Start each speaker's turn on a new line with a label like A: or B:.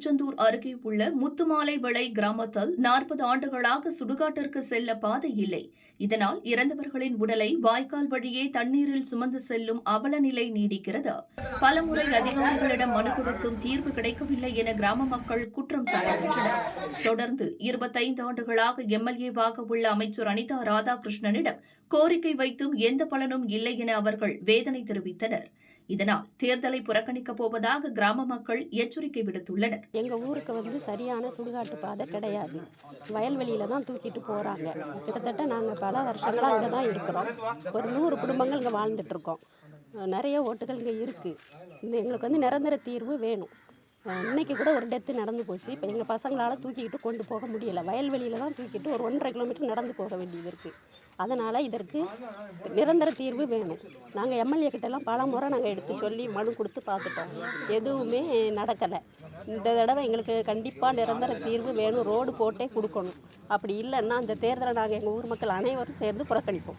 A: திருச்செந்தூர் அருகே உள்ள முத்துமாலை விளை கிராமத்தில் 40 ஆண்டுகளாக சுடுகாட்டிற்கு செல்ல பாதை இல்லை. இதனால் இறந்தவர்களின் உடலை வாய்க்கால் வழியே தண்ணீரில் சுமந்து செல்லும் அவல நிலை நீடிக்கிறது. பலமுறை அதிகாரிகளிடம் மனு கொடுத்தும் தீர்வு கிடைக்கவில்லை என கிராம மக்கள் குற்றம் சாட்டுகின்றனர். தொடர்ந்து 25 ஆண்டுகளாக எம்எல்ஏவாக உள்ள அமைச்சர் அனிதா ராதாகிருஷ்ணனிடம் கோரிக்கை வைத்தும் எந்த பலனும் இல்லை என அவர்கள் வேதனை தெரிவித்தனர். இதனால் தேர்தலை புறக்கணிக்கப் போவதாக கிராம மக்கள் எச்சரிக்கை விடுத்துள்ளனர்.
B: எங்கள் ஊருக்கு சரியான சுடுகாட்டு பாதை கிடையாது. வயல்வெளியில தான் தூக்கிட்டு போகிறாங்க. கிட்டத்தட்ட நாங்கள் பல வருஷங்களாக இங்கே தான் இருக்கிறோம். ஒரு 100 குடும்பங்கள் இங்கே வாழ்ந்துட்டு இருக்கோம். நிறைய ஓட்டுகள் இங்கே இருக்குது. எங்களுக்கு நிரந்தர தீர்வு வேணும். இன்னைக்கு கூட ஒரு டெத்து நடந்து போச்சு. இப்போ எங்கள் பசங்களால் தூக்கிக்கிட்டு கொண்டு போக முடியலை. வயல்வெளியில் தான் தூக்கிட்டு ஒரு 1.5 கிலோமீட்டர் நடந்து போக வேண்டியது இருக்குது. அதனால் இதற்கு நிரந்தர தீர்வு வேணும். நாங்கள் எம்எல்ஏ கிட்டலாம் பல முறை நாங்கள் எடுத்து சொல்லி மனு கொடுத்து பார்த்துட்டோம். எதுவுமே நடக்கலை. இந்த தடவை எங்களுக்கு கண்டிப்பாக நிரந்தர தீர்வு வேணும். ரோடு போட்டே கொடுக்கணும். அப்படி இல்லைன்னா அந்த தேர்தலை நாங்கள் எங்கள் ஊர் மக்கள் அனைவரும் சேர்ந்து புறக்கணிப்போம்.